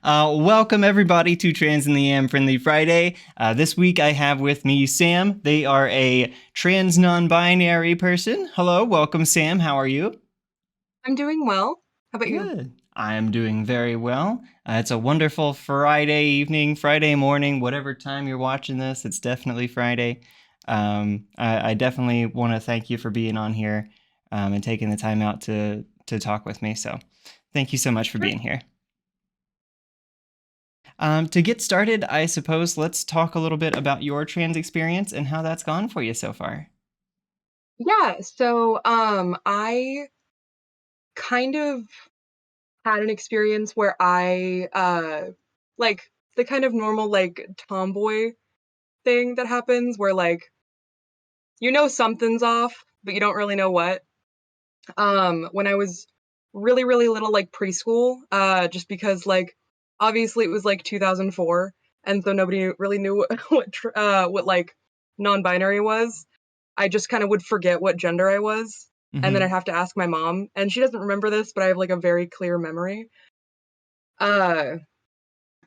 Welcome everybody to Trans in the Am Friendly Friday. This week I have with me Sam. They are a trans non-binary person. Hello, welcome Sam. How are you? I'm doing well. How about you? Good. I am doing very well. It's a wonderful Friday evening, Friday morning, whatever time you're watching this. It's definitely Friday. I definitely want to thank you for being on here and taking the time out to talk with me. So, thank you so much for Sure. being here. To get started, I suppose let's talk a little bit about your trans experience and how that's gone for you so far. I kind of had an experience where like the kind of normal like tomboy thing that happens where like you know something's off, but you don't really know what. When I was really little, like preschool, just because like obviously it was like 2004, and so nobody really knew what like non-binary was. I just kind of would forget what gender I was, and then I'd Mm-hmm. have to ask my mom, and she doesn't remember this, but I have like a very clear memory. Uh,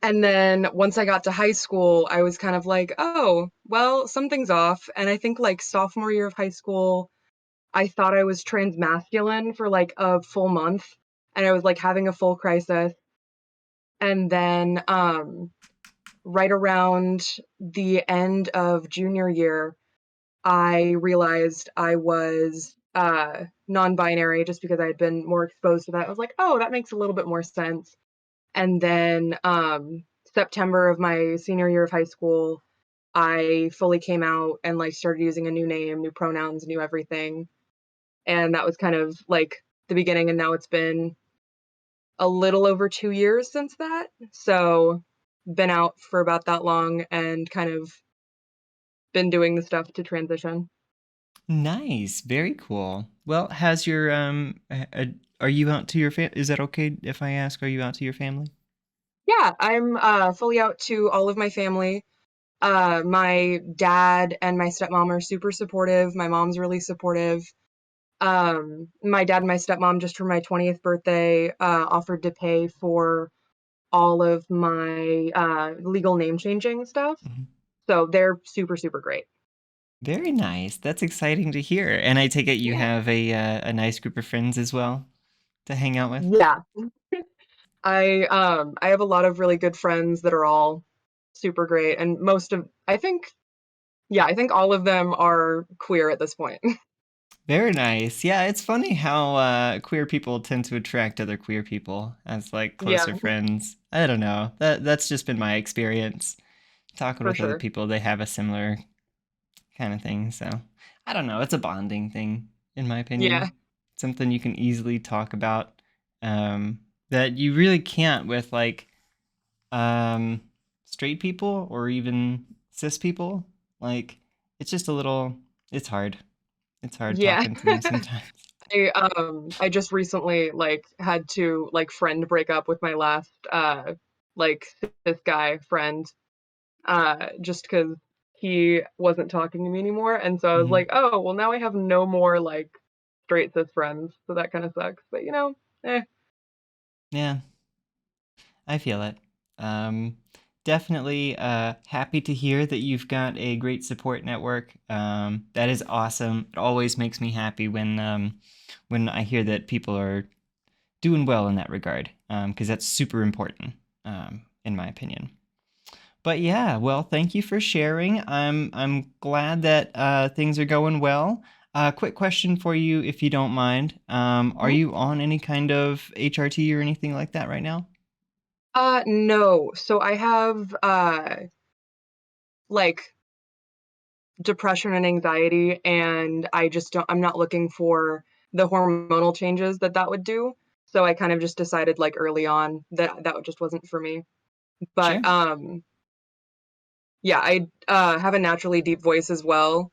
and then once I got to high school, I was kind of like, oh, well, something's off. And I think like sophomore year of high school, I thought I was transmasculine for like a full month, and I was like having a full crisis. And then right around the end of junior year, I realized I was non-binary just because I had been more exposed to that. I was like, oh, that makes a little bit more sense. And then September of my senior year of high school, I fully came out and like started using a new name, new pronouns, new everything. And that was kind of like the beginning. And now it's been a little over 2 years since that. So been out for about that long and kind of been doing the stuff to transition. Nice, very cool. Well, has your are you out to your Is that okay if I ask? Are you out to your family? Yeah, I'm fully out to all of my family. My dad and my stepmom are super supportive. My mom's really supportive. My dad and my stepmom, just for my 20th birthday, offered to pay for all of my legal name changing stuff. Mhm. So they're super great. Very nice. That's exciting to hear. And I take it you Yeah. have a nice group of friends as well to hang out with. Yeah. I have a lot of really good friends that are all super great, and most of I think yeah, I think all of them are queer at this point. Very nice. Yeah, it's funny how queer people tend to attract other queer people as like Yeah, closer friends. I don't know. That's just been my experience talking for with other sure. people. They have a similar kind of thing. So I don't know. It's a bonding thing, in my Yeah. opinion. Something you can easily talk about um, that you really can't with like um, straight people or even cis people. Like it's just a little. It's hard. It's hard Yeah. talking to them sometimes. I just recently like had to like friend break up with my last like this guy friend just because he wasn't talking to me anymore, and so I was Hmm. like, oh well, now I have no more like straight cis friends, so that kind of sucks, but eh. Yeah, I feel it. Um, Definitely happy to hear that you've got a great support network. That is awesome. It always makes me happy when I hear that people are doing well in that regard, because that's super important, in my opinion. But yeah, well, thank you for sharing. I'm glad that things are going well. Quick question for you, if you don't mind. Are Mhm. you on any kind of HRT or anything like that right now? No, so I have like depression and anxiety, and I'm not looking for the hormonal changes that that would do. So I kind of just decided like early on that that just wasn't for me. But Sure. yeah, I have a naturally deep voice as well.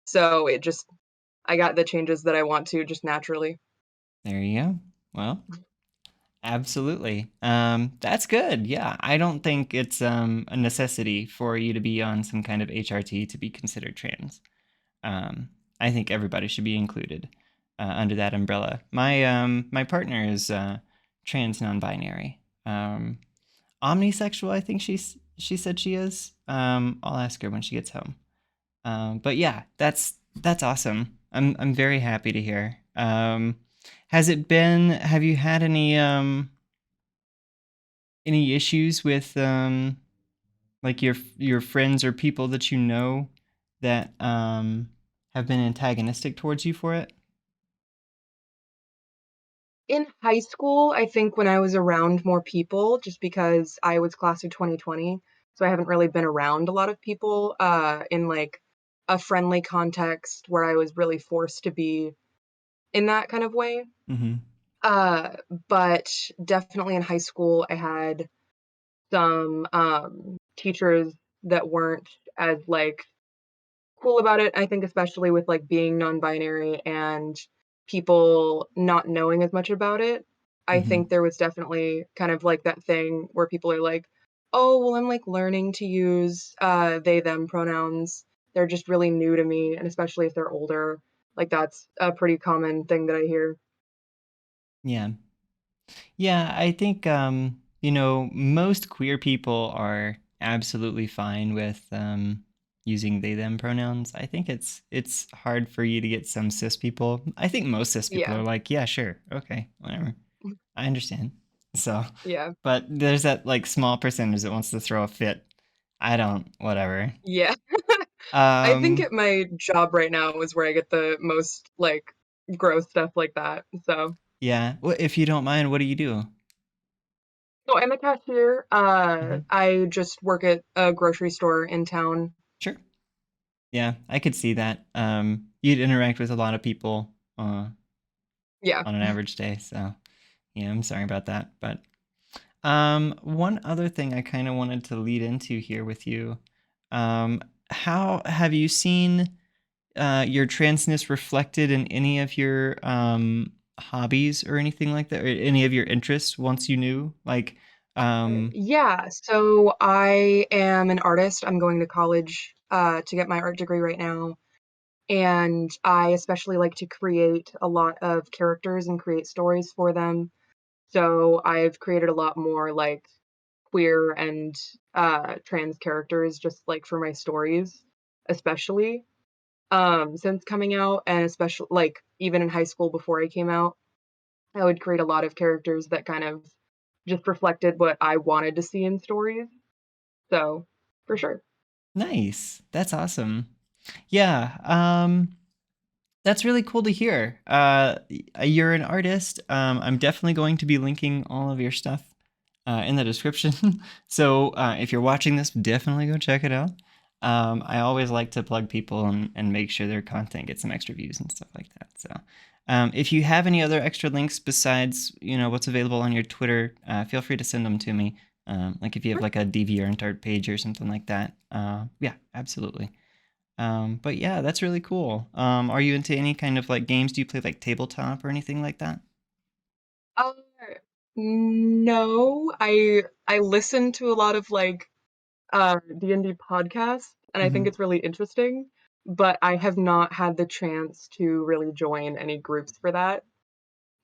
So I got the changes that I want to just naturally. There you go. Well, absolutely. That's good. Yeah, I don't think it's a necessity for you to be on some kind of HRT to be considered trans. Um, I think everybody should be included under that umbrella. My partner is trans non-binary. omnisexual. I think she said she is. I'll ask her when she gets home. But yeah, that's awesome. I'm very happy to hear. Has it been? Have you had any issues with like your friends or people that you know that have been antagonistic towards you for it? In high school, I think when I was around more people, just because I was class of 2020, so I haven't really been around a lot of people in like a friendly context where I was really forced to be in that kind of way. Mm-hmm. Uh, but definitely in high school, I had some teachers that weren't as like cool about it. I think especially with like being non-binary and people not knowing as much about it. I Mm-hmm. think there was definitely kind of like that thing where people are like, "Oh, well, I'm like learning to use they them pronouns. They're just really new to me, and especially if they're older." Like that's a pretty common thing that I hear. Yeah. Yeah, I think most queer people are absolutely fine with using they them pronouns. I think it's hard for you to get some cis people. I think most cis people Yeah. are like, yeah, sure, okay, whatever. I understand. So, Yeah. but there's that like small percentage that wants to throw a fit. I don't, whatever. Yeah. I think Um, at my job right now is where I get the most like gross stuff like that. So, yeah. Well, if you don't mind, what do you do? so I'm a cashier. Hmm. I just work at a grocery store in town. Sure. Yeah, I could see that. You'd interact with a lot of people Yeah. on an average day, so yeah, I'm sorry about that. But one other thing I kind of wanted to lead into here with you. How have you seen your transness reflected in any of your hobbies or anything like that, or any of your interests once you knew? Like, um, Yeah, so I am an artist. I'm going to college to get my art degree right now. And I especially like to create a lot of characters and create stories for them. So I've created a lot more like queer and trans characters just like for my stories, especially since coming out, and especially like even in high school before I came out, I would create a lot of characters that kind of just reflected what I wanted to see in stories. So, for sure. nice. That's awesome. Yeah. That's really cool to hear. You're an artist. I'm definitely going to be linking all of your stuff in the description. So if you're watching this, definitely go check it out. I always like to plug people and make sure their content gets some extra views and stuff like that. So if you have any other extra links besides what's available on your Twitter, feel free to send them to me. Like if you have like a DeviantArt page or something like that. Yeah, absolutely. But yeah, that's really cool. Are you into any kind of like games? Do you play like tabletop or anything like that? Uh, no, I listen to a lot of like D&D podcasts, and I think Hmm. it's really interesting, but I have not had the chance to really join any groups for that.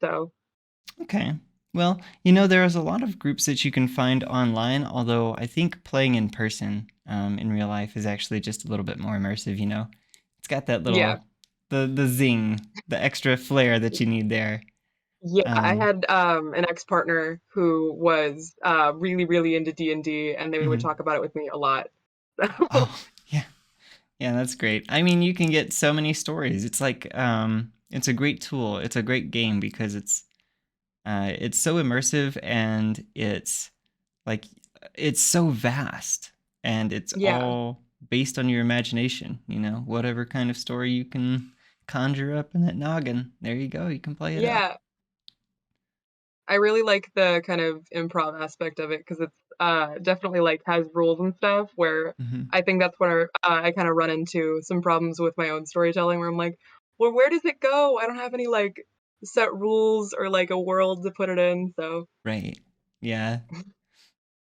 So, Okay. Well, there's a lot of groups that you can find online, although I think playing in person, in real life is actually just a little bit more immersive, It's got that yeah. little, the zing, the extra flair that you need there. Yeah, I Um, had an ex-partner who was really really into D&D, and they would mhm. talk about it with me a lot. So, Oh, yeah. Yeah, that's great. I mean, you can get so many stories. It's like, it's a great tool. It's a great game because it's so immersive and like it's so vast and it's yeah. all based on your imagination, whatever kind of story you can conjure up in that noggin. There you go. You can play it out. Yeah. I really like the kind of improv aspect of it because it's definitely like has rules and stuff where Hmm. I think that's where I kind of run into some problems with my own storytelling where I'm like, well, where does it go? I don't have any like set rules or like a world to put it in. So, Right. Yeah,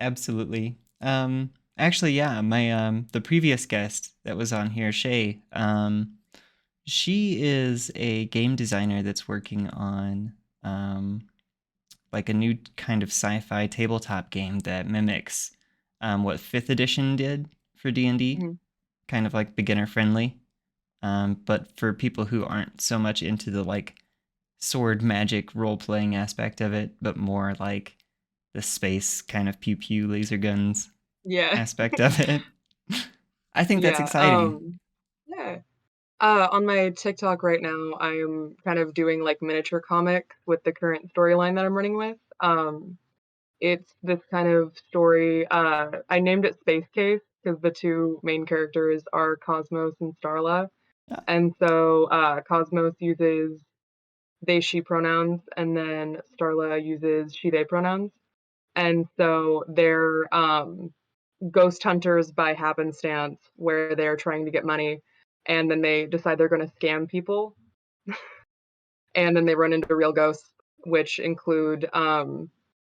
absolutely. Actually, yeah, my the previous guest that was on here, Shay, she is a game designer that's working on um like a new kind of sci-fi tabletop game that mimics what Fifth Edition did for D&D, Mhm. kind of like beginner friendly, but for people who aren't so much into the like sword magic role playing aspect of it, but more like the space kind of pew pew laser guns Yeah. aspect of it. I think that's Yeah. exciting. Yeah. On my TikTok right now, I'm kind of doing like miniature comic with the current storyline that I'm running with. It's this kind of story. I named it Space Case because the two main characters are Cosmos and Starla. Uh, And so Cosmos uses they, she pronouns, and then Starla uses she, they pronouns. And so they're ghost hunters by happenstance where they're trying to get money. And then they decide they're going to scam people. And then they run into real ghosts, which include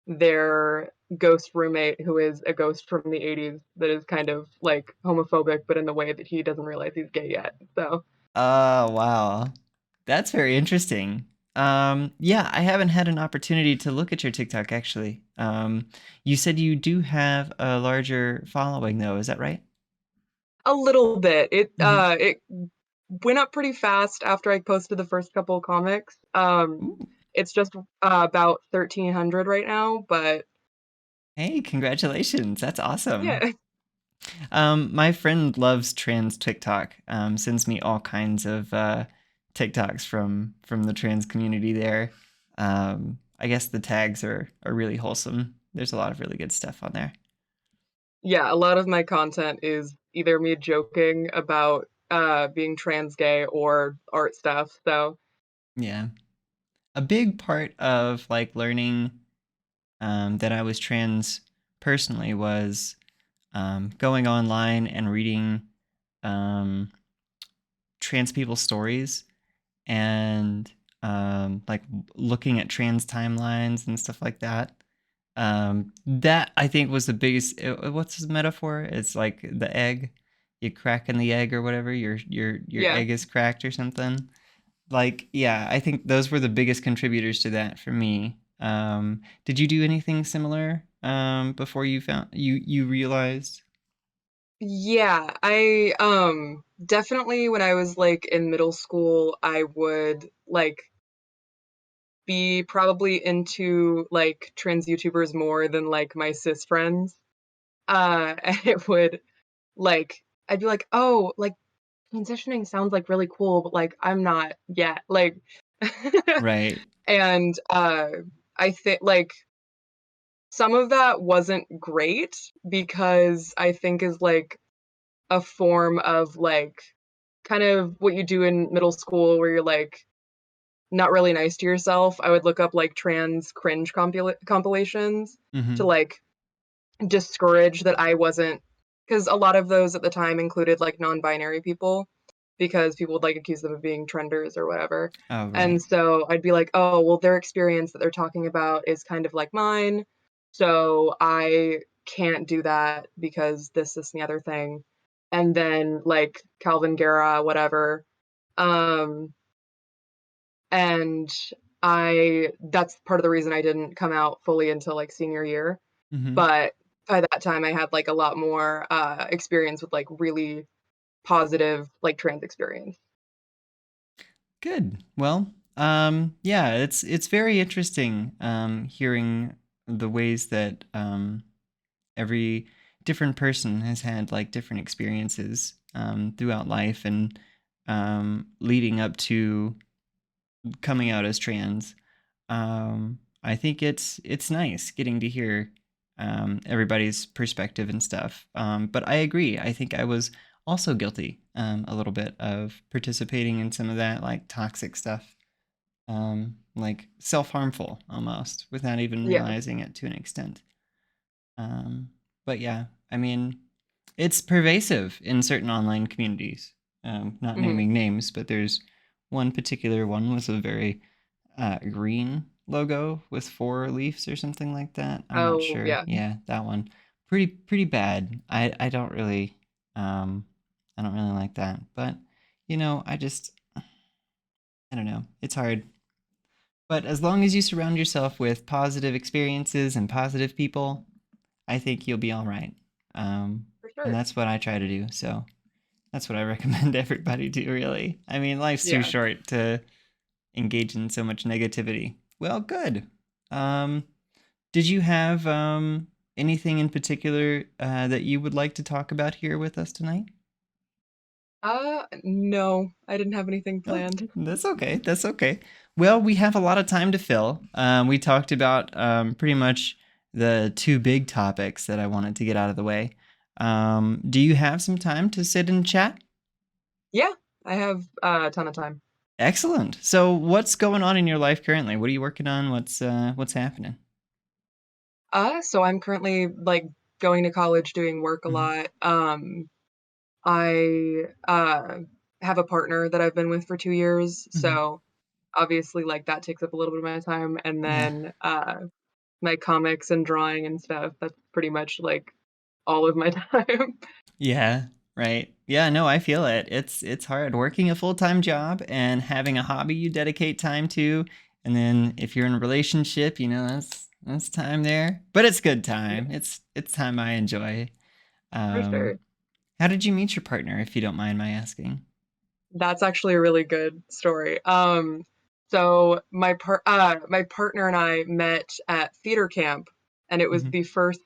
their ghost roommate, who is a ghost from the 80s that is kind of like homophobic, but in the way that he doesn't realize he's gay yet. So wow. That's very interesting. Yeah, I haven't had an opportunity to look at your TikTok actually. You said you do have a larger following though, is that right? a little bit. Mm-hmm. It went up pretty fast after I posted the first couple of comics. Ooh. It's just about 1,300 right now, but Hey, congratulations. That's awesome. yeah, My friend loves trans TikTok. Sends me all kinds of TikToks from the trans community there. I guess the tags are really wholesome. There's a lot of really good stuff on there. yeah, a lot of my content is either me joking about being trans gay or art stuff. So Yeah. A big part of like learning that I was trans personally was going online and reading um, trans people's stories and like looking at trans timelines and stuff like that. That I think was the biggest. What's his metaphor? It's like the egg. You crack in the egg or whatever. Your yeah. egg is cracked or something. Like yeah, I think those were the biggest contributors to that for me. Did you do anything similar before you realized? Yeah, I definitely when I was like in middle school, I would like be probably into like trans YouTubers more than like my cis friends. And it would like I'd be like, "Oh, like transitioning sounds like really cool, but like I'm not yet." Like Right. and I think like some of that wasn't great because I think is like a form of like kind of what you do in middle school where you're like not really nice to yourself. I would look up like trans cringe compilations to Mm-hmm. like discourage that I wasn't, because a lot of those at the time included like non-binary people because people would like accuse them of being trenders or whatever. Oh, right. And so I'd be like, oh, well, their experience that they're talking about is kind of like mine. So I can't do that because this, and the other thing. And then like Calvin Guerra, whatever. Um, and that's part of the reason I didn't come out fully until like senior year. Mm-hmm. But by that time, I had like a lot more experience with like really positive like trans experience. Good. Well, yeah, it's very interesting hearing the ways that every different person has had like different experiences throughout life and leading up to coming out as trans. I think it's nice getting to hear everybody's perspective and stuff. But I agree. I think I was also guilty a little bit of participating in some of that like toxic stuff, like self harmful almost, without even Yeah. realizing it to an extent. Um, but yeah, I mean, it's pervasive in certain online communities. Not Hmm. naming names, but there's one particular one with a very green logo with four leaves or something like that. I'm not Oh, sure. yeah. Yeah, that one. Pretty bad. Um I don't really like that. But I just I don't know. It's hard. But as long as you surround yourself with positive experiences and positive people, I think you'll be all right. Um, For and sure. that's what I try to do. So that's what I recommend everybody do, really. I mean, life's too Yeah. short to engage in so much negativity. Well, good. Um, did you have anything in particular that you would like to talk about here with us tonight? No, I didn't have anything Oh, planned. that's okay. That's okay. Well, we have a lot of time to fill. We talked about pretty much the two big topics that I wanted to get out of the way. Do you have some time to sit and chat? Yeah, I have a ton of time. Excellent. So, what's going on in your life currently? What are you working on? What's happening? So I'm currently like going to college, doing work a Hmm. lot. I have a partner that I've been with for 2 years, Hmm. so obviously like that takes up a little bit of my time. And Yeah. then my comics and drawing and stuff, that's pretty much like all of my time. Yeah, right. Yeah, no, I feel it. It's hard working a full-time job and having a hobby you dedicate time to, and then if you're in a relationship, that's time there. But it's good time. Yeah, It's time I enjoy. for Um, sure. how did you meet your partner, if you don't mind my asking? That's actually a really good story. So my partner and I met at theater camp, and it was Hmm. the first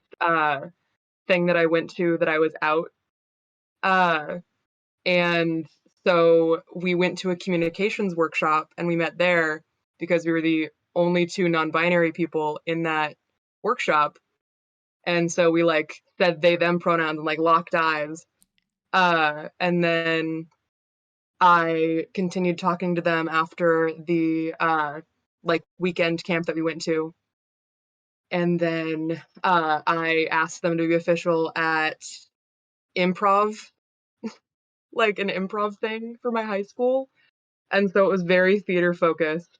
thing that I went to that I was out. Uh, and so we went to a communications workshop, and we met there because we were the only two non-binary people in that workshop. And so we like said they them pronouns and like locked eyes. And then I continued talking to them after the like weekend camp that we went to. And then I asked them to be official at improv, like an improv thing for my high school. And so it was very theater focused.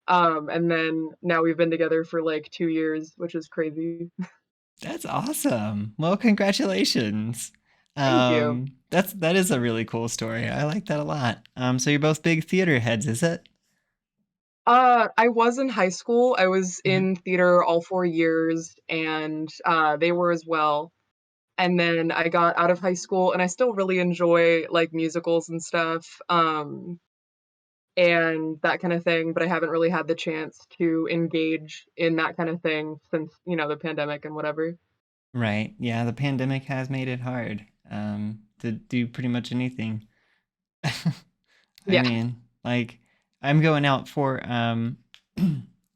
And then now we've been together for like 2 years, which is crazy. That's awesome. Well, congratulations. Thank you. That is a really cool story. I like that a lot. So you're both big theater heads, is it? I was in high school. I was Mhm. in theater all 4 years, and they were as well. And then I got out of high school, and I still really enjoy like musicals and stuff, and that kind of thing. But I haven't really had the chance to engage in that kind of thing since the pandemic and whatever. Right. Yeah, the pandemic has made it hard to do pretty much anything. I Yeah. mean, like I'm going out for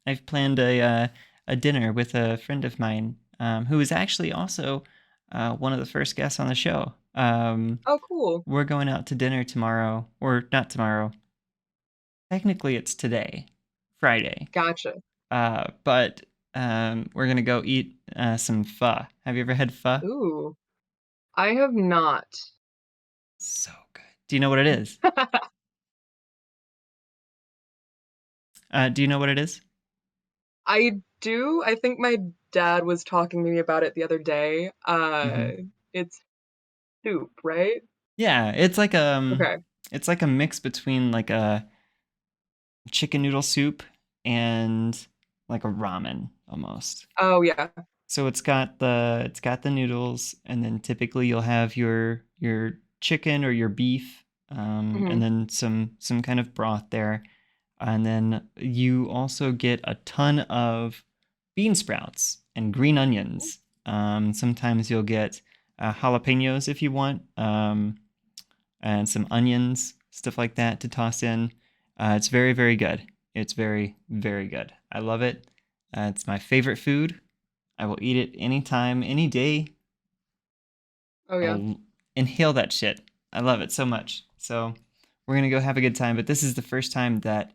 I've planned a dinner with a friend of mine who is actually also one of the first guests on the show. Oh, cool. We're going out to dinner tomorrow, or not tomorrow. Technically, it's today, Friday. Gotcha. But we're gonna go eat some pho. Have you ever had pho? Ooh, I have not. So good. Do you know what it is? Do you know what it is? I do. I think my dad was talking to me about it the other day. Hmm. It's soup, right? Yeah, Okay. it's like a mix between like a chicken noodle soup and like a ramen almost. Oh yeah. So it's got the noodles, and then typically you'll have your chicken or your beef, and Hmm. then some kind of broth there, and then you also get a ton of bean sprouts and green onions. Sometimes you'll get jalapenos if you want, and some onions, stuff like that to toss in. It's very, very good. It's very, very good. I love it. It's my favorite food. I will eat it anytime, any day. Oh I yeah. will inhale that shit. I love it so much. So we're gonna go have a good time. But this is the first time that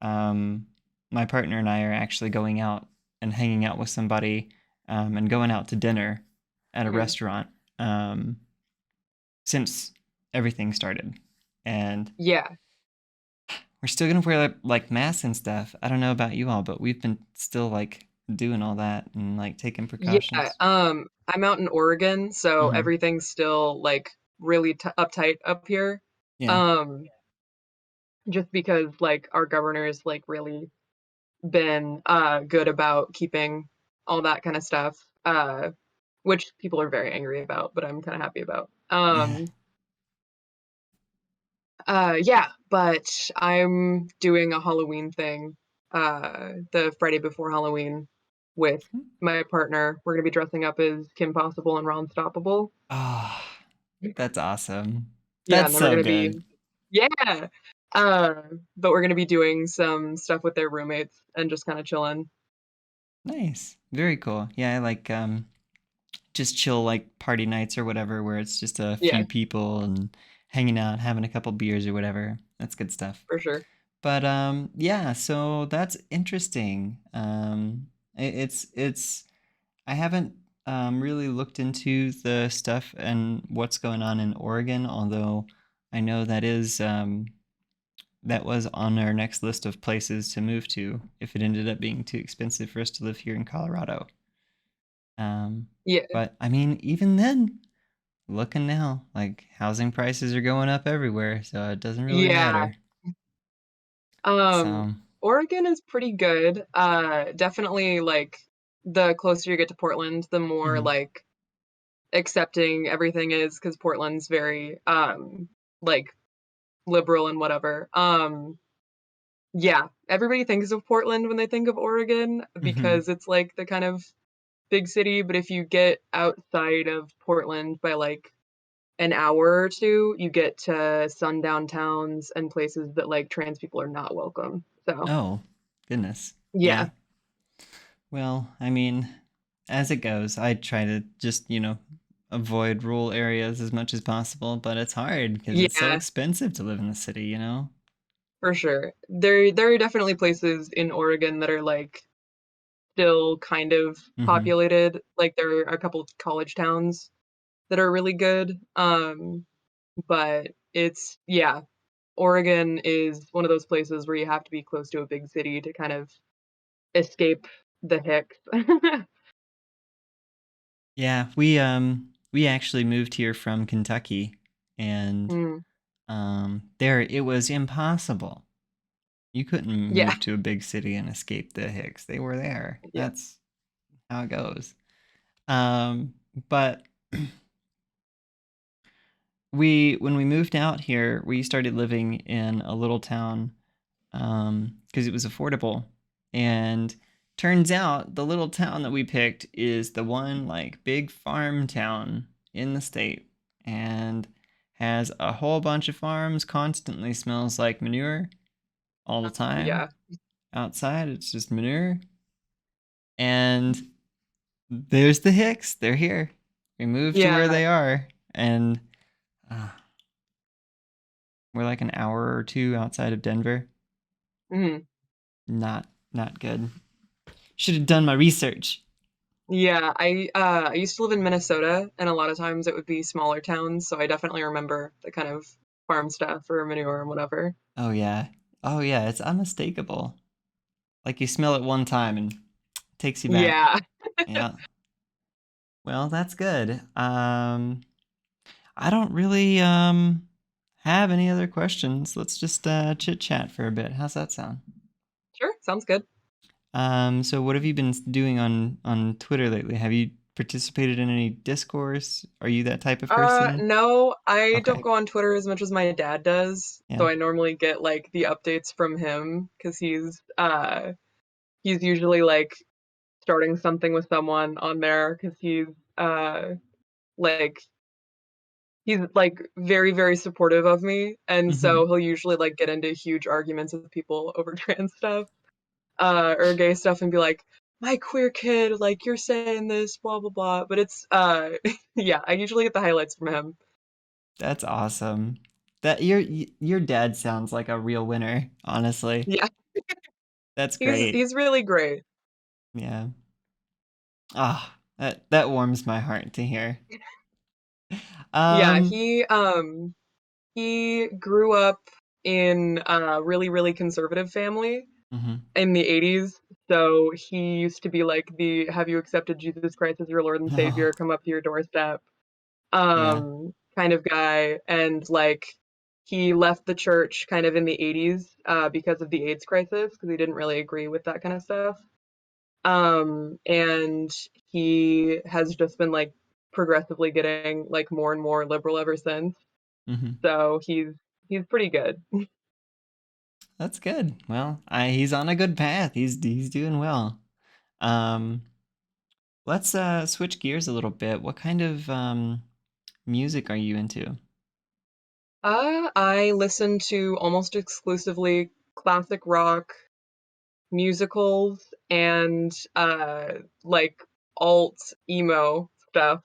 um, my partner and I are actually going out and hanging out with somebody and going out to dinner at a Hmm. restaurant since everything started. And Yeah. we're still gonna wear like masks and stuff. I don't know about you all, but we've been still like doing all that and like taking Yeah. precautions. I'm out in Oregon, so Hmm. everything's still like really uptight up here. Yeah. Um, just because like our governor is like really been good about keeping all that kind of stuff, which people are very angry about, but I'm kind of happy about. Yeah. Yeah, but I'm doing a Halloween thing, the Friday before Halloween with my partner. We're gonna be dressing up as Kim Possible and Ron Stoppable. Oh, that's awesome. Yeah, That's and then we're so gonna good. be, yeah, uh, but we're gonna be doing some stuff with their roommates and just kind of chilling. Nice. Very cool. Yeah, I like just chill like party nights or whatever where it's just a Yeah, few people and hanging out, having a couple beers or whatever. That's good stuff. for sure. But yeah, so that's interesting. It's I haven't really looked into the stuff and what's going on in Oregon, although I know that was on our next list of places to move to if it ended up being too expensive for us to live here in Colorado. Um, Yeah, but I mean, even then, looking now, like housing prices are going up everywhere, so it doesn't really yeah. matter. Um, So, Oregon is pretty good. Definitely like the closer you get to Portland, the more mhm. like accepting everything is because Portland's very like liberal and whatever. Yeah, everybody thinks of Portland when they think of Oregon Mhm. because it's like the kind of big city, but if you get outside of Portland by like an hour or two, you get to sundown towns and places that like trans people are not welcome. So, Oh, goodness. yeah. Yeah. Well, I mean, as it goes, I try to just, avoid rural areas as much as possible, but it's hard because it's so Yeah, expensive to live in the city, you know? for sure. There are definitely places in Oregon that are like still kind of Mhm. populated. Like there are a couple of college towns that are really good. But it's yeah, Oregon is one of those places where you have to be close to a big city to kind of escape the hicks. Yeah, we actually moved here from Kentucky and Mm, there it was impossible. You couldn't yeah, move to a big city and escape the Hicks. They were there. yeah. That's how it goes. But we when we moved out here, we started living in a little town because it was affordable. And turns out the little town that we picked is the one like big farm town in the state and has a whole bunch of farms, constantly smells like manure all the time. Yeah. Outside, it's just manure. And there's the Hicks. They're here. We moved to where Yeah. they are. And uh, we're like an hour or two outside of Denver. Mhm. Not good. Should have done my research. Yeah, I used to live in Minnesota and a lot of times it would be smaller towns, so I definitely remember the kind of farm stuff or manure and whatever. Oh yeah. Oh yeah, it's unmistakable. Like you smell it one time and it takes you back. Yeah. Yeah. Well, that's good. I don't really have any other questions. Let's just chit chat for a bit. How's that sound? Sure, sounds good. So what have you been doing on Twitter lately? Have you participated in any discourse? Are you that type of person? No, I don't Okay. go on Twitter as much as my dad does. So Yeah. I normally get like the updates from him because he's usually like starting something with someone on there because uh like he's like very very supportive of me and Hmm. so he'll usually like get into huge arguments with people over trans stuff or gay stuff and be like my queer kid like you're saying this blah blah blah but it's yeah I usually get the highlights from him. That's awesome. That your dad sounds like a real winner, honestly. Yeah, That's he's great. he's really great. Yeah. Ah, that warms my heart to hear. Yeah, Um, he grew up in a really really conservative family mhm. in the 80s. So he used to be like the have you accepted Jesus Christ as your Lord and Oh, Savior, come up to your doorstep yeah. kind of guy. And like he left the church kind of in the 80s because of the AIDS crisis, because he didn't really agree with that kind of stuff. And he has just been like progressively getting like more and more liberal ever since. Hmm. So he's pretty good. That's good. Well, he's on a good path. He's doing well. Um, let's switch gears a little bit. What kind of music are you into? I listen to almost exclusively classic rock, musicals, and like alt emo stuff.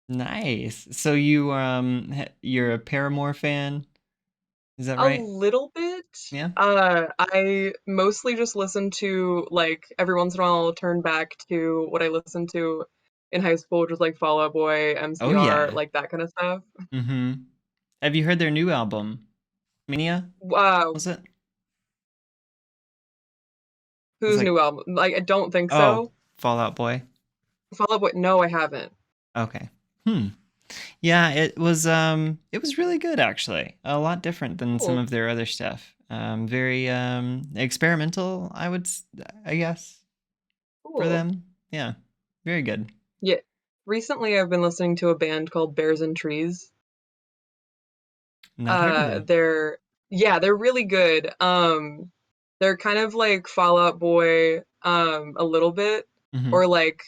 Nice. So you're a Paramore fan? Is that A right? little bit. Yeah. I mostly just listen to like every once in a while I'll turn back to what I listened to in high school, which was like Fall Out Boy, Oh MCR, yeah. like that kind of stuff. Mm-hmm. Have you heard their new album? Minia? Wow, Was it? It's whose like, new album? Like I don't think oh, so. Fallout Boy. Fall Out Boy? No, I haven't. Okay. Hmm. Yeah, it was really good actually. A lot different than some Cool, of their other stuff. Very experimental, I guess, for cool. them. Yeah. Very good. Yeah. Recently, I've been listening to a band called Bears and Trees. Not heard of them. They're yeah, they're really good. They're kind of like Fall Out Boy, a little bit, Mhm. or like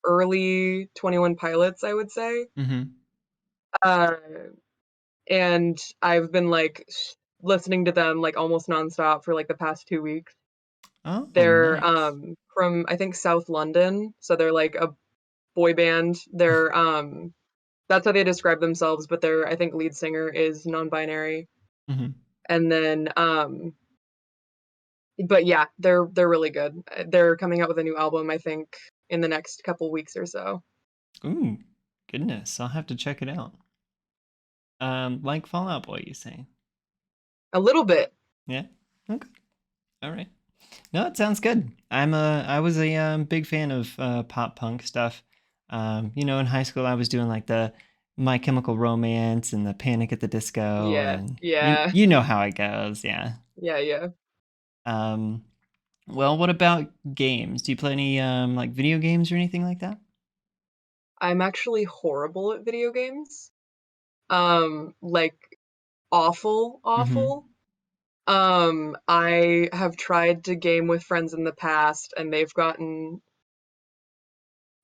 early 21 Pilots, I would say. Mhm. Uh, and I've been like listening to them like almost nonstop for like the past 2 weeks. Oh, They're nice. from I think South London, so they're like a boy band. They're that's how they describe themselves, but their I think lead singer is non-binary. Mhm. And then but yeah, they're really good. They're coming out with a new album I think in the next couple weeks or so. Ooh, goodness. I'll have to check it out. Like Fallout Boy, you say? A little bit. Yeah. Okay. All right. No, it sounds good. I was a big fan of pop punk stuff. In high school I was doing like the My Chemical Romance and the Panic at the Disco, Yeah. and Yeah. you know how it goes, yeah. Yeah, yeah. Um, well, what about games? Do you play any like video games or anything like that? I'm actually horrible at video games. Like awful, Mm-hmm. awful. I have tried to game with friends in the past and they've gotten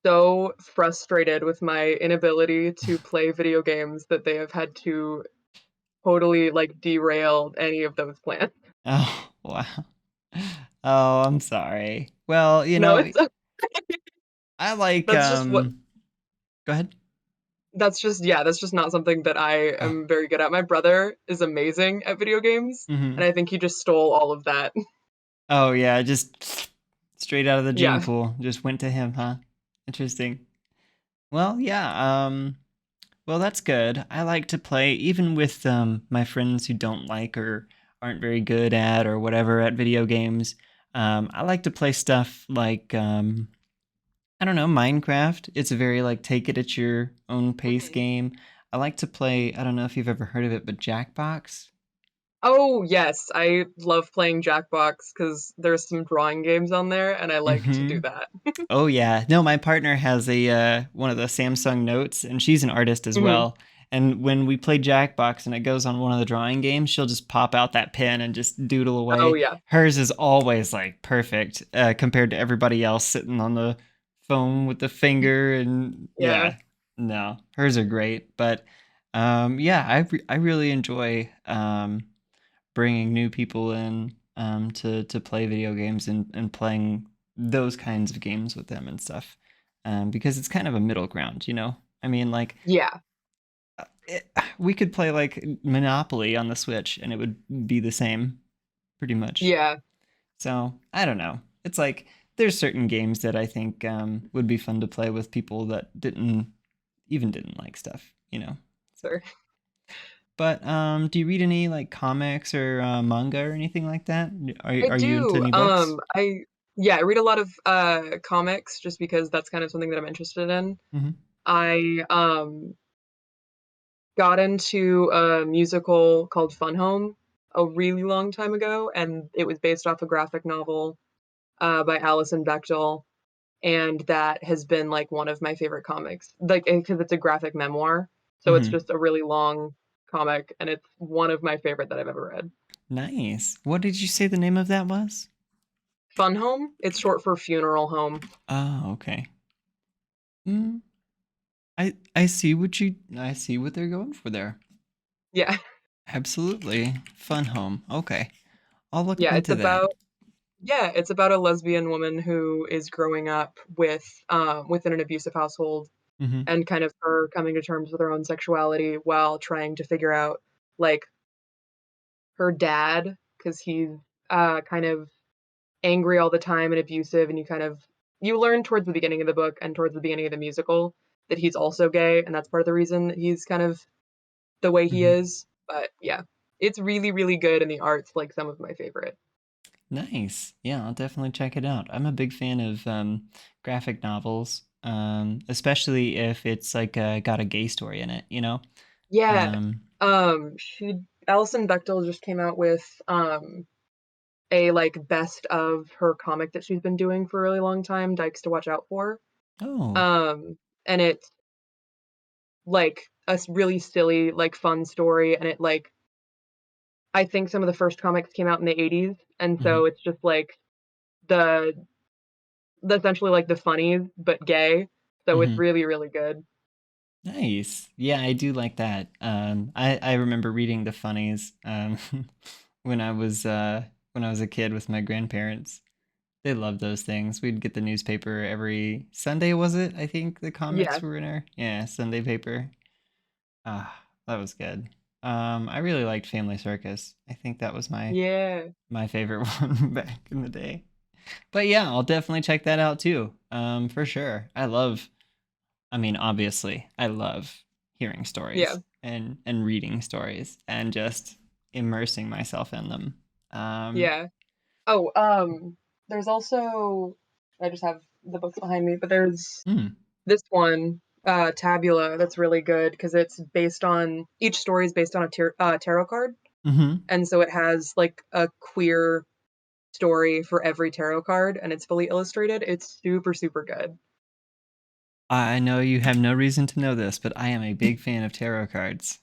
so frustrated with my inability to play video games that they have had to totally like derail any of those plans. Oh, wow. Oh, I'm sorry. Well, No, it's I like that's just what go ahead. that's just yeah, that's just not something that I Oh. am very good at. My brother is amazing at video games, Mm-hmm. and I think he just stole all of that. Oh yeah, just straight out of the gene Yeah. pool. Just went to him, huh? Interesting. Well, yeah, well that's good. I like to play even with my friends who don't like or aren't very good at or whatever at video games. I like to play stuff like I don't know, Minecraft. It's a very like take it at your own pace Mhm. game. I like to play, I don't know if you've ever heard of it, but Jackbox. Oh, yes, I love playing Jackbox because there's some drawing games on there, and I like to do Mhm. that. Oh yeah. No, my partner has a one of the Samsung Notes, and she's an artist as Mhm. well. And when we play Jackbox and it goes on one of the drawing games, she'll just pop out that pen and just doodle Oh, away. yeah. Hers is always like perfect compared to everybody else sitting on the phone with the finger, and Yeah. yeah, no, hers are great. But yeah, I really enjoy bringing new people in to play video games and playing those kinds of games with them and stuff, because it's kind of a middle ground, you know. I mean, like Yeah. we could play like Monopoly on the Switch and it would be the same, pretty much. Yeah. So I don't know. It's like there's certain games that I think would be fun to play with people that didn't like stuff, you know. So, Sure. but do you read any like comics or manga or anything like that? I Are you into do. any books? I read a lot of comics just because that's kind of something that I'm interested in. Hmm. I got into a musical called Fun Home a really long time ago, and it was based off a graphic novel by Alison Bechdel, and that has been like one of my favorite comics. Like because it's a graphic memoir, so it's Mm-hmm. just a really long comic, and it's one of my favorite that I've ever read. Nice. What did you say the name of that was? Fun Home, it's short for funeral home. Oh, okay. Mm, I see what they're going for there. Yeah, Absolutely. Fun home. Okay. I'll look yeah, into that. it's about a lesbian woman who is growing up with within an abusive household Mm-hmm. and kind of her coming to terms with her own sexuality while trying to figure out like her dad because he's kind of angry all the time and abusive, and you learn towards the beginning of the book and towards the beginning of the musical that he's also gay, and that's part of the reason that he's kind of the way he Mm-hmm. is. But yeah, it's really really good, and the art's like some of my favorite. Nice. Yeah, I'll definitely check it out. I'm a big fan of graphic novels, especially if it's like got a gay story in it, you know? Yeah, Um, she Alison Bechdel just came out with a like best of her comic that she's been doing for a really long time, Dykes to Watch Out For. oh, Um, and it's like a really silly, like fun story, and it like I think some of the first comics came out in the 80s, and mhm. so it's just like the essentially like the funnies but gay. So it's Mhm. really really good. Nice. Yeah, I do like that. I remember reading the funnies when I was a kid with my grandparents. They loved those things. We'd get the newspaper every Sunday, was it? I think the comics Yeah, were in our Sunday paper. Ah, that was good. I really liked Family Circus. I think that was yeah, my favorite one back in the day. But yeah, I'll definitely check that out too. For sure. I mean, obviously, I love hearing yeah, stories and reading stories and just immersing myself in them. Um, yeah. Oh, there's also I just have the books behind me, but there's mm, this one, Tabula, that's really good because it's based on each story is based on a tarot card, hmm. and so it has like a queer story for every tarot card, and it's fully illustrated. It's super super good. I know you have no reason to know this, but I am a big fan of tarot cards.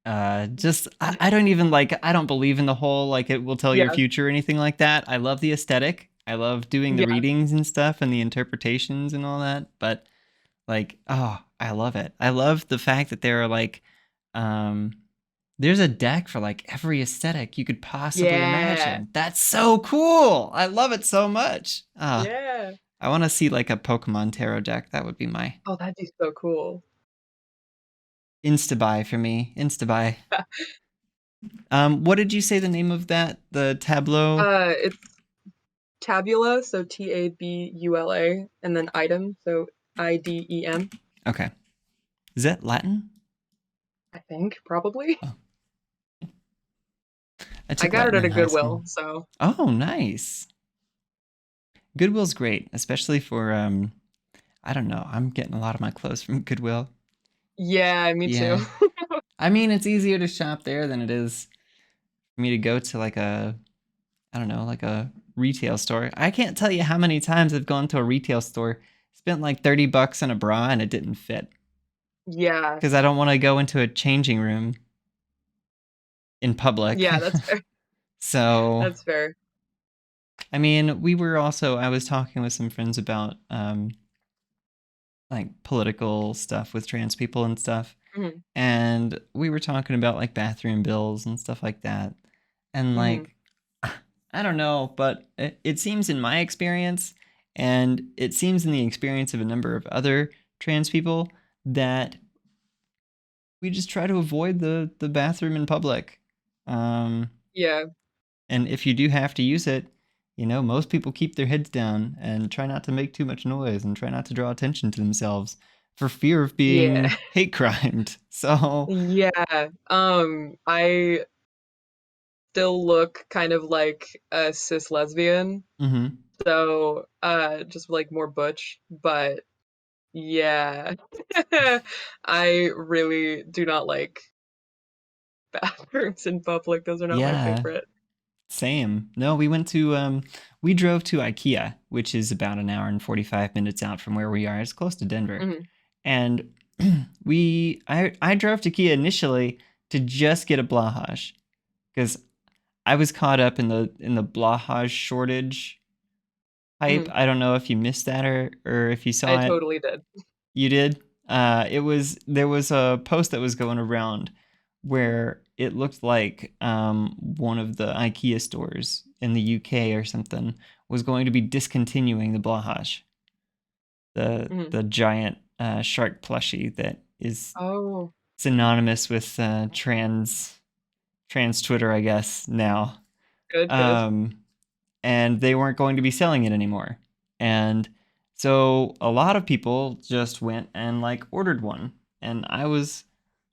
I don't even I don't believe in the whole like it will tell your Yeah, future or anything like that. I love the aesthetic. I love doing the yeah, readings and stuff and the interpretations and all that. But oh, I love it. I love the fact that there are um, there's a deck for like every aesthetic you could possibly yeah, imagine. That's so cool. I love it so much. yeah. I want to see like a Pokemon tarot deck. That would be my Oh, that'd be so cool. insta buy for me. Insta buy. What did you say the name of that? The tableau? It's Tabula, so Tabula, and then item, so IDEM. Okay. Is that Latin? I think probably. Oh, I I took got it Latin at in a high school. Goodwill, so Oh, nice. Goodwill's great, especially for I don't know. I'm getting a lot of my clothes from Goodwill. yeah, me Yeah. too. I mean, it's easier to shop there than it is for me to go to like a I don't know, like a retail store. I can't tell you how many times I've gone to a retail store, spent like 30 bucks on a bra and it didn't fit Yeah, because I don't want to go into a changing room in public. yeah, that's fair. So, That's fair. I mean, I was talking with some friends about like political stuff with trans people and stuff. Hmm. And we were talking about like bathroom bills and stuff like that. And Hmm. I don't know, but it seems in my experience, and it seems in the experience of a number of other trans people, that we just try to avoid the bathroom in public. Um, Yeah, and if you do have to use it, you know, most people keep their heads down and try not to make too much noise and try not to draw attention to themselves for fear of yeah, being hate crimed. So, yeah. I still look kind of like a cis lesbian, mhm. so just like more butch, but Yeah. I really do not like bathrooms in public. Those are not my Yeah, favorite. same. No, we drove to IKEA, which is about an hour and 45 minutes out from where we are. It's close to Denver. Hmm. And I drove to IKEA initially to just get a Blahage because I was caught up in the Blahage shortage hype. Hmm. I don't know if you missed that or if you I saw it. totally did. You did? It was there was a post that was going around where it looked like one of the IKEA stores in the UK or something was going to be discontinuing the Blahage, Hmm. the giant shark plushie that is Oh, synonymous with trans Twitter, I guess now. good, good. Um, and they weren't going to be selling it anymore. And so a lot of people just went and like ordered one, and I was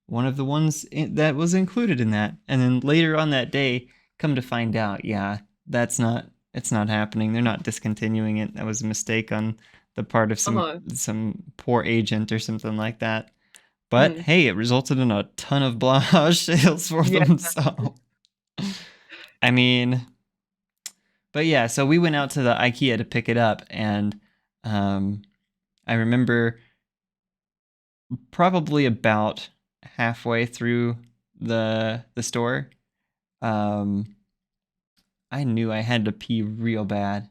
one of the ones that was included in that. And then later on that day, come to find out, yeah, that's not it's not happening. They're not discontinuing it. That was a mistake on the part of Uh-huh. some poor agent or something like that. But Hmm. hey, it resulted in a ton of Blahage sales for Yeah. them. So I mean, but yeah, so we went out to the IKEA to pick it up, and um, I remember probably about halfway through the store, um, I knew I had to pee real bad,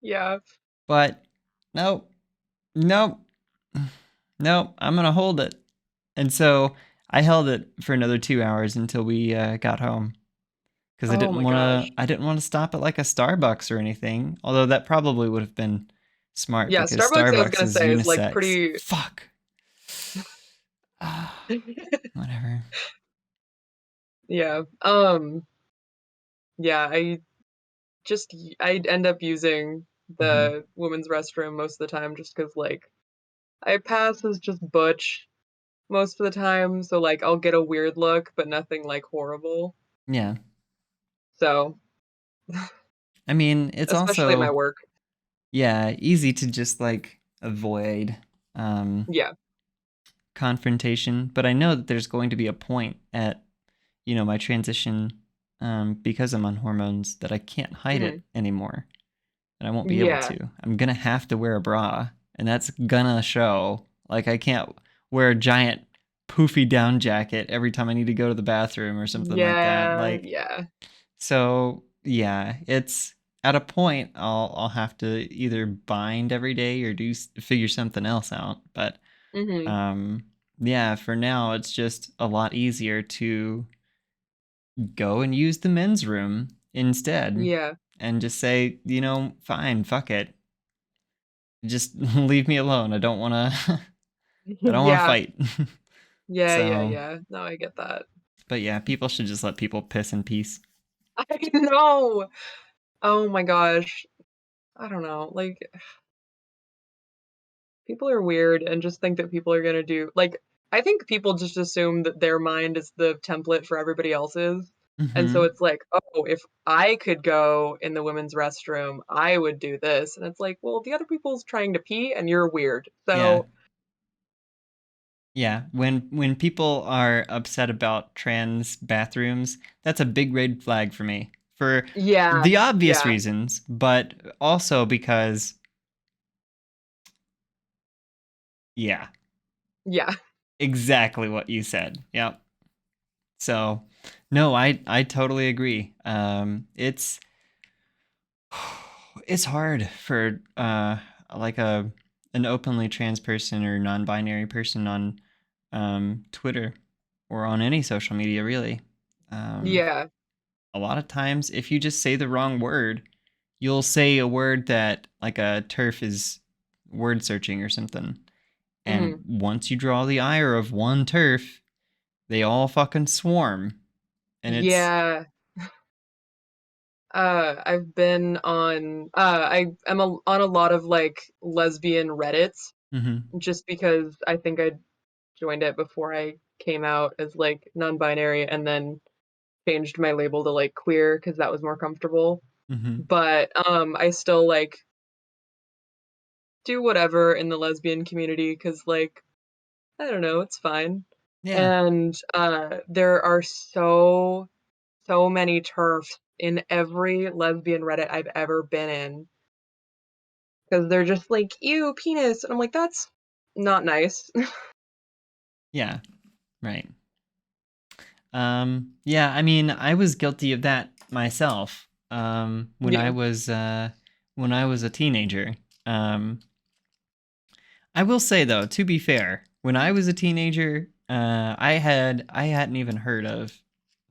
Yeah. but nope, nope, nope. I'm gonna hold it, and so I held it for another 2 hours until we got home. Because Oh my gosh. I didn't want to stop at like a Starbucks or anything. Although that probably would have been smart Yeah, because Starbucks, I was Starbucks gonna is say, is like unisex. pretty. Fuck. Whatever. Yeah. Yeah, I end up using Hmm. the women's restroom most of the time just because like I pass as just butch most of the time, so like I'll get a weird look, but nothing like horrible. Yeah. So, I mean, it's especially at my also work. yeah easy to just like avoid um, Yeah. confrontation, but I know that there's going to be a point at my transition because I'm on hormones that I can't hide Hmm. it anymore. And I won't be able Yeah. to. I'm gonna have to wear a bra, and that's gonna show. Like I can't wear a giant poofy down jacket every time I need to go to the bathroom or something like that. Yeah. Like Yeah. so, yeah. It's at a point I'll have to either bind every day or figure something else out. But Hmm. um, yeah, for now it's just a lot easier to go and use the men's room instead, Yeah. and just say, fine, fuck it, just leave me alone. I don't want to. I don't want to Yeah. fight. Yeah. Yeah. So, Yeah. No, I get that. but yeah, people should just let people piss in peace. I know. Oh my gosh. I don't know. Like, people are weird and just think that people are gonna do like I think people just assume that their mind is the template for everybody else's. And so Mm-hmm. it's like, oh, if I could go in the women's restroom, I would do this. And it's like, well, the other people's trying to pee and you're weird. Yeah, So yeah. When people are upset about trans bathrooms, that's a big red flag for me. For yeah, the obvious yeah, reasons, but also because, yeah, yeah, exactly what you said. Yep. So, no, I totally agree. It's hard for like an openly trans person or non-binary person on Twitter or on any social media really. Um, yeah. a lot of times, if you just say the wrong word, you'll say a word that like a turf is word searching or something. And Hmm. once you draw the ire of one turf, they all fucking swarm, and it's Yeah. I've been on I am on a lot of like lesbian Reddits mm-hmm, just because I think I joined it before I came out as like non-binary and then changed my label to like queer because that was more comfortable. mm-hmm, But I still like do whatever in the lesbian community because, like, I don't know, it's fine. Yeah. And there are so many turfs in every lesbian Reddit I've ever been in because they're just like, ew, penis. And I'm like, that's not nice. Yeah. Right. Yeah, I mean, I was guilty of that myself. Yeah. When I was a teenager. Um, I will say though, to be fair, when I was a teenager, I hadn't even heard of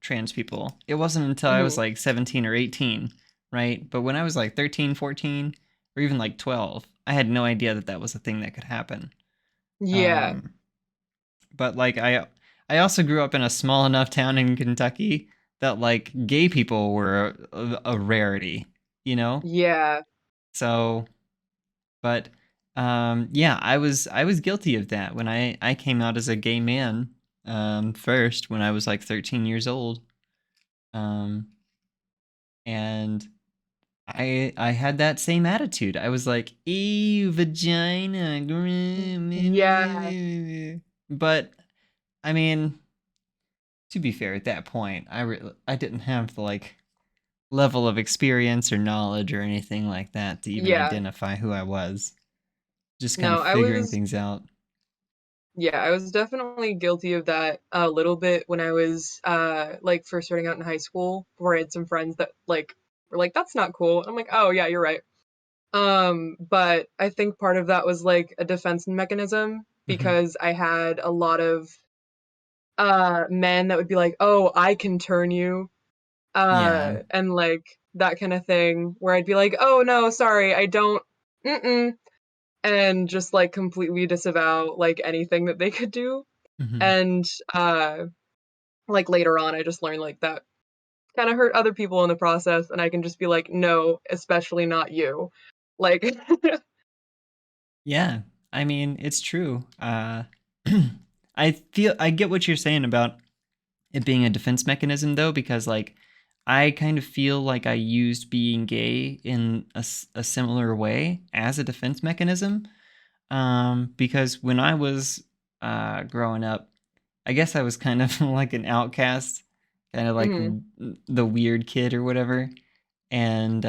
trans people. It wasn't until I was Mhm. like 17 or 18, right? But when I was like 13, 14, or even like 12, I had no idea that that was a thing that could happen. Yeah. Um, but like I also grew up in a small enough town in Kentucky that like gay people were a rarity, you know? Yeah. So, but yeah, I was guilty of that when I came out as a gay man first when I was like 13 years old. Um and I had that same attitude. I was like, "Ew, vagina." Yeah. But I mean, to be fair, at that point, I didn't have the like level of experience or knowledge or anything like that to even Yeah. identify who I was. Just kind of No, figuring things out. I was definitely guilty of that a little bit when I was like first starting out in high school, where I had some friends that like were like, that's not cool. I'm like, oh yeah, you're right. But I think part of that was like a defense mechanism Hmm. because I had a lot of men that would be like, "Oh, I can turn you." Yeah. And like that kind of thing where I'd be like, "Oh no, sorry, I don't mm-mm," and just like completely disavow like anything that they could do. Hmm. And like later on I just learned like that kind of hurt other people in the process and I can just be like, "No, especially not you." Like Yeah. I mean, it's true. I get what you're saying about it being a defense mechanism though, because like I kind of feel like I used being gay in a similar way as a defense mechanism. Because when I was growing up, I guess I was kind of like an outcast, kind of like mhm. the weird kid or whatever. And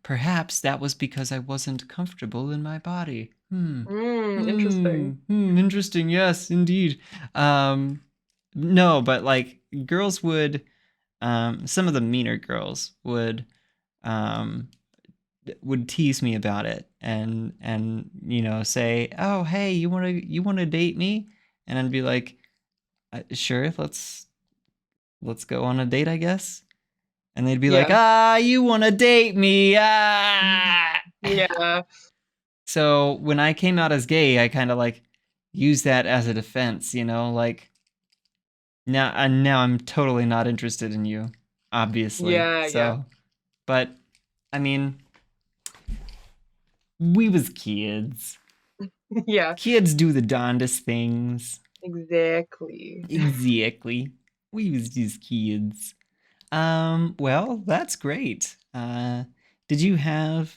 perhaps that was because I wasn't comfortable in my body. Interesting. Interesting. Yes, indeed. Um, no, but like girls would, some of the meaner girls um, would tease me about it and you know say, "Oh, hey, you want to date me?" And I'd be like, "Sure, let's go on a date, I guess." And they'd be like, Yeah. "Ah, you want to date me?" Ah. Yeah. So when I came out as gay, I kind of like used that as a defense, you know, like now I'm totally not interested in you, obviously. Yeah, yeah. So, but I mean, we was kids. Yeah. Kids do the darndest things. Exactly. Exactly. We was just kids. Well, that's great. Did you have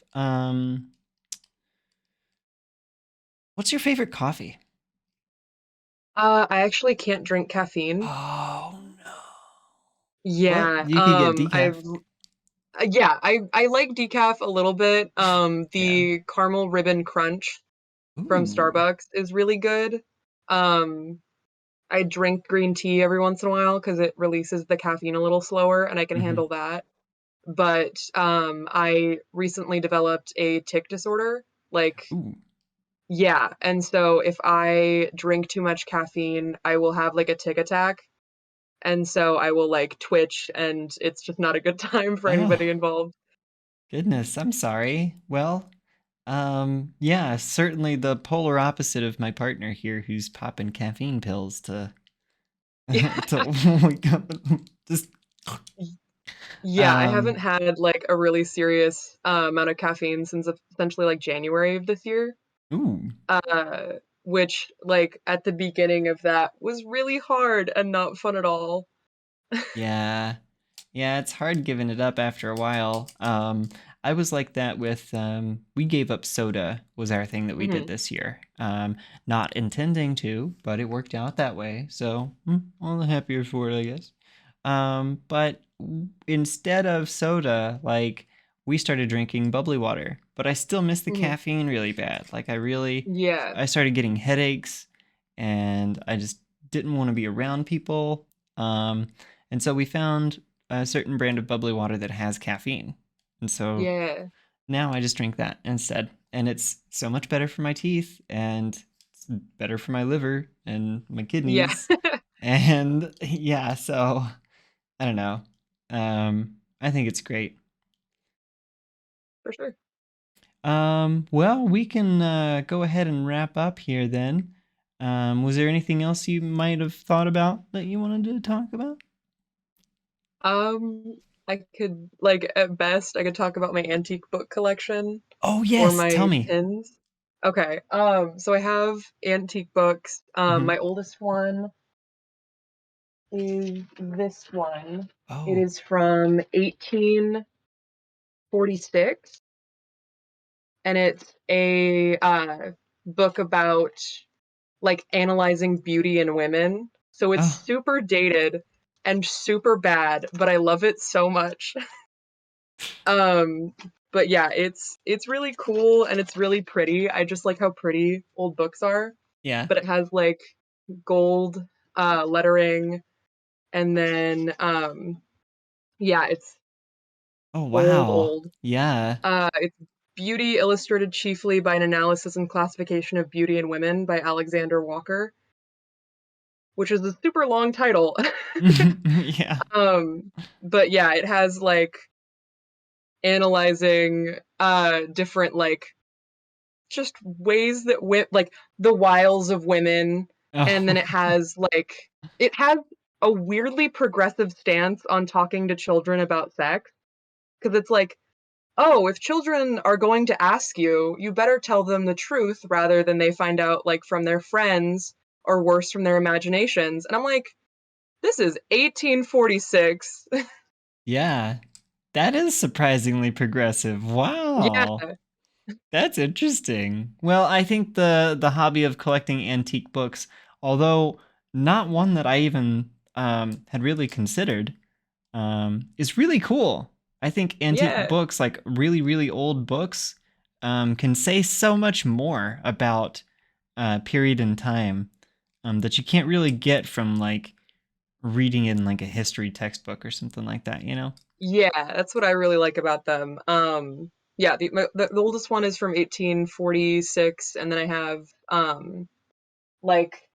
what's your favorite coffee? I actually can't drink caffeine. Oh no. Well, Yeah, you could get decaf. yeah, I like decaf a little bit. Yeah. The caramel ribbon crunch from Ooh. Starbucks is really good. Um, I drink green tea every once in a while because it releases the caffeine a little slower and I can Hmm. handle that. But I recently developed a tic disorder. Like, Ooh. yeah, and so if I drink too much caffeine, I will have like a tic attack. And so I will like twitch and it's just not a good time for anybody Oh, involved. goodness. I'm sorry. Well, yeah, certainly the polar opposite of my partner here who's popping caffeine pills to to wake up and just Yeah, I haven't um had like a really serious amount of caffeine since essentially like January of this year. ooh. Uh, which like at the beginning of that was really hard and not fun at all. Yeah. Yeah, it's hard giving it up after a while. I was like that with we gave up soda was our thing that we did Hmm. this year. Not intending to, but it worked out that way. So all the happier for it, I guess. But instead of soda, like we started drinking bubbly water, but I still miss the Hmm. caffeine really bad. Like Yeah. I started getting headaches, and I just didn't want to be around people. Um, and so we found a certain brand of bubbly water that has caffeine. And so Yeah. now I just drink that instead. And it's so much better for my teeth, and it's better for my liver and my Yeah. kidneys. And yeah, so I don't know. I think it's great. For sure. Well, we can go ahead and wrap up here then. Was there anything else you might have thought about that you wanted to talk about? I could like at best I could talk about my antique book collection Oh, or yes, tell my me. pins. Okay. So I have antique books. Hmm. My oldest one is this one. It Oh, is from 1846 and it's a book about like analyzing beauty in women. So it's oh, super dated and super bad, but I love it so much. Um, but yeah, it's really cool and it's really pretty. I just like how pretty old books are. yeah. But it has like gold lettering and then yeah, it's Oh, old wow. old. Yeah. It's Beauty illustrated chiefly by an analysis and classification of beauty in women by Alexander Walker, which is a super long title. Yeah. um but yeah, it has like analyzing different like just ways that like the wiles of women, and then Oh, it has a weirdly progressive stance on talking to children about sex because it's like, oh, if children are going to ask you, you better tell them the truth rather than they find out like from their friends or worse from their imaginations. And I'm like, this is 1846. yeah. That is surprisingly progressive. Wow. Yeah. That's interesting. Well, I think the hobby of collecting antique books, although not one that I even had really considered, is really cool. I think antique Yeah. books, like really, really old books, can say so much more about period in time that you can't really get from like reading in like a history textbook or something like that, you know? Yeah, that's what I really like about them. Yeah, the oldest one is from 1846, and then I have like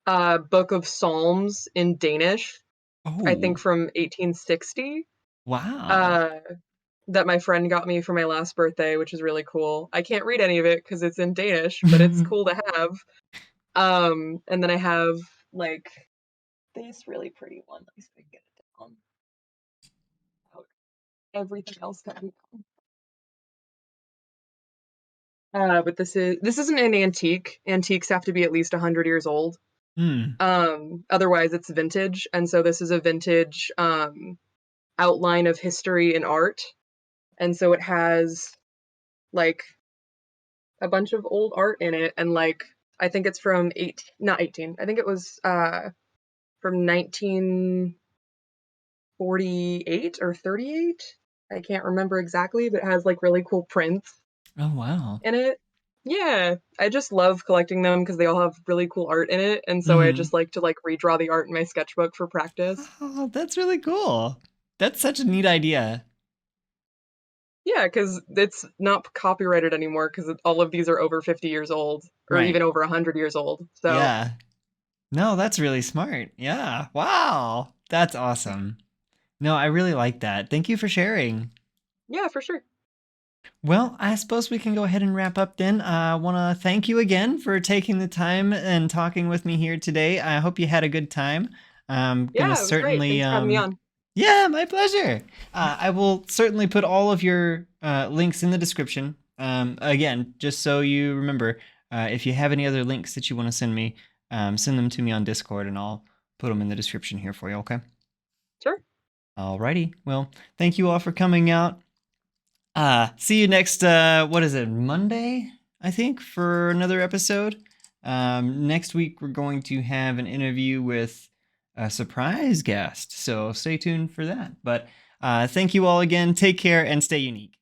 a book of Psalms in Danish, I think Oh, from 1860, wow. uh, that my friend got me for my last birthday, which is really cool. I can't read any of it because it's in Danish, but it's cool to have. And then I have like this really pretty one. Let me see if I can get it down. Oh, everything else got me. But this isn't an antique. Antiques have to be at least 100 years old. Hmm. Otherwise it's vintage, and so this is a vintage outline of history and art, and so it has like a bunch of old art in it, and like I think it's from not 18. I think it was from 1948 or 38. I can't remember exactly, but it has like really cool prints Oh, wow. in it. Yeah, I just love collecting them because they all have really cool art in it, and so I Hmm. just like to like redraw the art in my sketchbook for practice. Oh, that's really cool. That's such a neat idea. Yeah, because it's not copyrighted anymore because all of these are over 50 years old or Right. even over 100 years old. So, Yeah. No, that's really smart. Yeah. Wow. That's awesome. No, I really like that. Thank you for sharing. yeah, for sure. Well, I suppose we can go ahead and wrap up then. I want to thank you again for taking the time and talking with me here today. I hope you had a good time. I'm gonna Yeah, it was great. certainly, Thanks for having me on. yeah, my pleasure. I will certainly put all of your links in the description. Again, just so you remember, if you have any other links that you want to send me, send them to me on Discord and I'll put them in the description here for you, okay? Sure. Alrighty. Well, thank you all for coming out. See you next, what is it, Monday, I think, for another episode. Next week, we're going to have an interview with a surprise guest, so stay tuned for that. But thank you all again. Take care and stay unique.